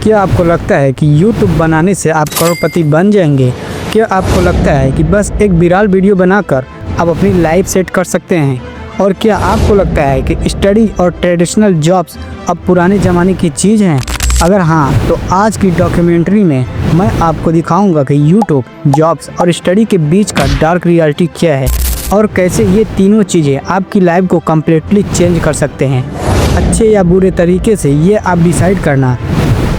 क्या आपको लगता है कि YouTube बनाने से आप करोड़पति बन जाएंगे? क्या आपको लगता है कि बस एक विराल वीडियो बनाकर आप अपनी लाइफ सेट कर सकते हैं? और क्या आपको लगता है कि स्टडी और ट्रेडिशनल जॉब्स अब पुराने ज़माने की चीज़ हैं? अगर हाँ, तो आज की डॉक्यूमेंट्री में मैं आपको दिखाऊंगा कि यूट्यूब, जॉब्स और स्टडी के बीच का डार्क रियलिटी क्या है और कैसे ये तीनों चीज़ें आपकी लाइफ को कम्प्लीटली चेंज कर सकते हैं। अच्छे या बुरे तरीके से ये आप डिसाइड करना,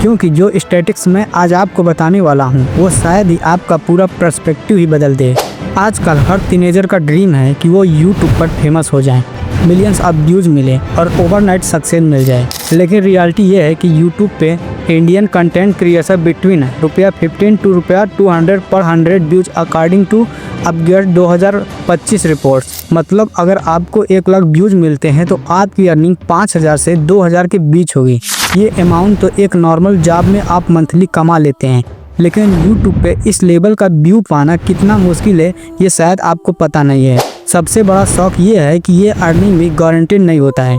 क्योंकि जो स्टैटिक्स मैं आज आपको बताने वाला हूँ वो शायद ही आपका पूरा पर्सपेक्टिव ही बदल दे। आजकल हर टीनेजर का ड्रीम है कि वो यूट्यूब पर फेमस हो जाएं, मिलियंस ऑफ व्यूज़ मिले और ओवरनाइट सक्सेस मिल जाए। लेकिन रियलिटी ये है कि यूट्यूब पे Indian content creator between ₹15 to ₹200 पर 100 views according to upgrade 2025 reports. मतलब अगर आपको 1 लाख व्यूज मिलते हैं तो आपकी अर्निंग 5000 से 2000 के बीच होगी। ये अमाउंट तो एक नॉर्मल जॉब में आप मंथली कमा लेते हैं, लेकिन YouTube पे इस लेवल का व्यू पाना कितना मुश्किल है ये शायद आपको पता नहीं है। सबसे बड़ा शौक ये है कि ये अर्निंग भी गारंटेड नहीं होता है,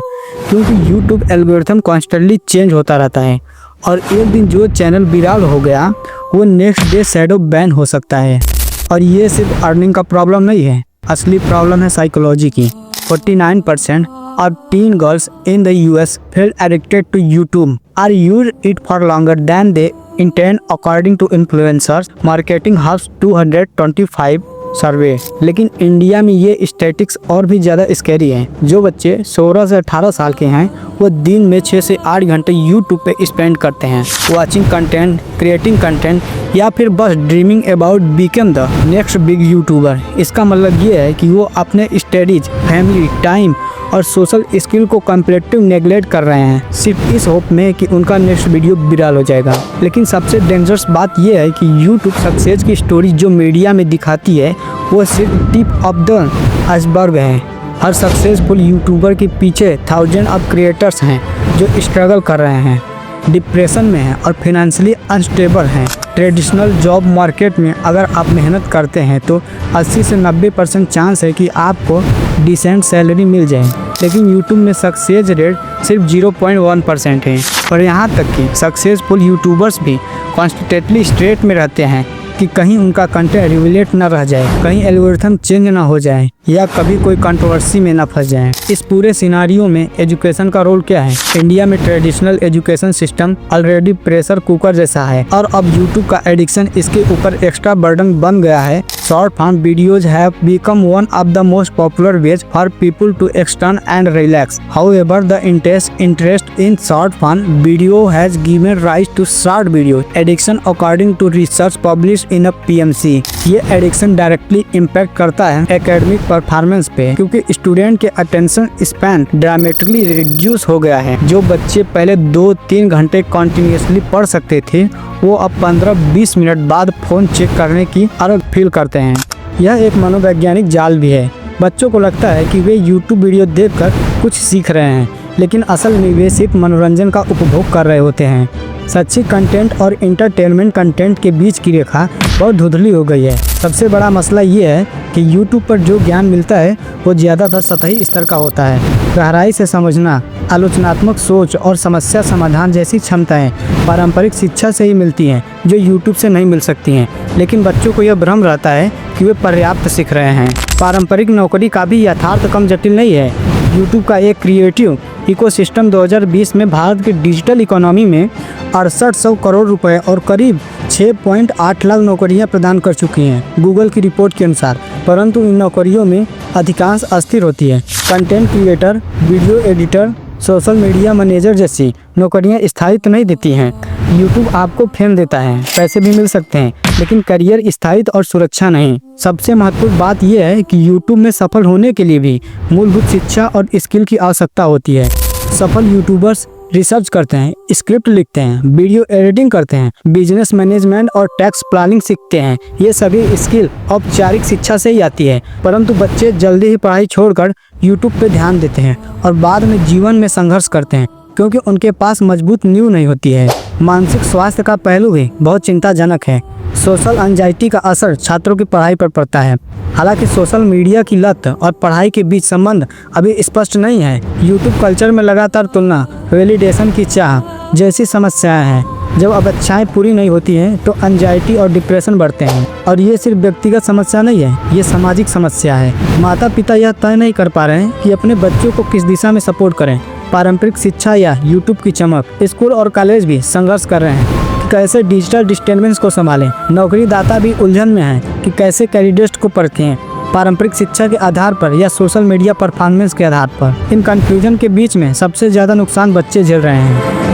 क्योंकि YouTube एल्गोरिथम कॉन्स्टेंटली चेंज होता रहता है और एक दिन जो चैनल वायरल हो गया वो नेक्स्ट डे शैडो बैन हो सकता है। और ये सिर्फ अर्निंग का प्रॉब्लम नहीं है, असली प्रॉब्लम है साइकोलॉजी की। 49% of teen girls in the US feel addicted to YouTube or use it for longer than they intend according to influencers marketing hub's 225 सर्वे। लेकिन इंडिया में ये स्टैटिक्स और भी ज़्यादा स्कैरी है। जो बच्चे 16 से 18 साल के हैं वो दिन में 6 से 8 घंटे यूट्यूब पे स्पेंड करते हैं, वाचिंग कंटेंट, क्रिएटिंग कंटेंट या फिर बस dreaming about become the next big YouTuber. इसका मतलब ये है कि वो अपने स्टडीज, फैमिली टाइम और सोशल स्किल को कम्प्लीटली नेगलेक्ट कर रहे हैं, सिर्फ इस होप में कि उनका नेक्स्ट वीडियो वायरल हो जाएगा। लेकिन सबसे डेंजरस बात यह है कि यूट्यूब सक्सेस की स्टोरी जो मीडिया में दिखाती है वो सिर्फ टिप ऑफ द आइसबर्ग है। हर सक्सेसफुल यूट्यूबर के पीछे थाउजेंड ऑफ क्रिएटर्स हैं जो स्ट्रगल कर रहे हैं, डिप्रेशन में हैं और फाइनेंशियली अनस्टेबल हैं। ट्रेडिशनल जॉब मार्केट में अगर आप मेहनत करते हैं तो 80 से 90% चांस है कि आपको डिसेंट सैलरी मिल जाए, लेकिन यूट्यूब में सक्सेस रेट सिर्फ 0.1% है। और यहाँ तक कि सक्सेसफुल यूट्यूबर्स भी कॉन्स्टेंटली स्ट्रेट में रहते हैं कि कहीं उनका कंटेंट रिविलेट न रह जाए, कहीं एल्गोरिथम चेंज ना हो जाए या कभी कोई कंट्रोवर्सी में ना फंस जाए। इस पूरे सिनारियो में एजुकेशन का रोल क्या है? इंडिया में traditional education system already pressure cooker जैसा है और अब यूट्यूब का एडिक्शन इसके ऊपर एक्स्ट्रा बर्डन बन गया है। Short form videos have become one of the most popular ways for people to extern and relax. However the interest in short form video has given rise to short video addiction according to research publish in a PMC। ये addiction directly impact करता है academic performance पे, क्योंकि student के attention span dramatically reduce हो गया है। जो बच्चे पहले 2-3 घंटे कंटिन्यूसली पढ़ सकते थे वो अब 15-20 मिनट बाद फोन चेक करने की आदत फील करते हैं। यह एक मनोवैज्ञानिक जाल भी है। बच्चों को लगता है कि वे यूट्यूब वीडियो देखकर कुछ सीख रहे हैं, लेकिन असल में वे सिर्फ मनोरंजन का उपभोग कर रहे होते हैं। सच्ची कंटेंट और इंटरटेनमेंट कंटेंट के बीच की रेखा बहुत धुंधली हो गई है। सबसे बड़ा मसला ये है कि YouTube पर जो ज्ञान मिलता है वो ज़्यादातर सतही स्तर का होता है। गहराई से समझना, आलोचनात्मक सोच और समस्या समाधान जैसी क्षमताएं पारंपरिक शिक्षा से ही मिलती हैं, जो YouTube से नहीं मिल सकती हैं। लेकिन बच्चों को यह भ्रम रहता है कि वे पर्याप्त सीख रहे हैं। पारंपरिक नौकरी का भी यथार्थ कम जटिल नहीं है। YouTube का एक क्रिएटिव इकोसिस्टम 2020 में भारत की डिजिटल इकोनॉमी में 6800 करोड़ रुपए और करीब 6.8 लाख नौकरियां प्रदान कर चुकी हैं, गूगल की रिपोर्ट के अनुसार। परंतु इन नौकरियों में अधिकांश अस्थिर होती है। Content creator, video editor, social media manager जैसी नौकरियां स्थायित्व नहीं देती हैं। YouTube आपको फेम देता है, पैसे भी मिल सकते हैं, लेकिन करियर स्थायित्व और सुरक्षा नहीं। सबसे महत्वपूर्ण बात यह है कि YouTube में सफल होने के लिए भी मूलभूत शिक्षा और स्किल की आवश्यकता होती है। सफल यूट्यूबर्स रिसर्च करते हैं, स्क्रिप्ट लिखते हैं, वीडियो एडिटिंग करते हैं, बिजनेस मैनेजमेंट और टैक्स प्लानिंग सीखते हैं। ये सभी स्किल औपचारिक शिक्षा से ही आती है। परंतु बच्चे जल्दी ही पढ़ाई छोड़कर यूट्यूब पे ध्यान देते हैं और बाद में जीवन में संघर्ष करते हैं, क्योंकि उनके पास मजबूत नींव नहीं होती है। मानसिक स्वास्थ्य का पहलू भी बहुत चिंताजनक है। सोशल एंजाइटी का असर छात्रों की पढ़ाई पर पड़ता है। हालांकि सोशल मीडिया की लत और पढ़ाई के बीच संबंध अभी स्पष्ट नहीं है। यूट्यूब कल्चर में लगातार तुलना, वैलिडेशन की चाह जैसी समस्याएं हैं। जब अपेक्षाएं पूरी नहीं होती हैं तो एंजाइटी और डिप्रेशन बढ़ते हैं। और ये सिर्फ व्यक्तिगत समस्या नहीं है, ये सामाजिक समस्या है। माता पिता यह तय नहीं कर पा रहे हैं कि अपने बच्चों को किस दिशा में सपोर्ट करें। पारंपरिक शिक्षा या यूट्यूब की चमक, स्कूल और कॉलेज भी संघर्ष कर रहे हैं कि कैसे डिजिटल डिस्टर्बेंस को संभालें। नौकरीदाता भी उलझन में हैं कि कैसे कैंडिडेट को परखें, पारंपरिक शिक्षा के आधार पर या सोशल मीडिया परफॉर्मेंस के आधार पर। इन कंफ्यूजन के बीच में सबसे ज़्यादा नुकसान बच्चे झेल रहे हैं।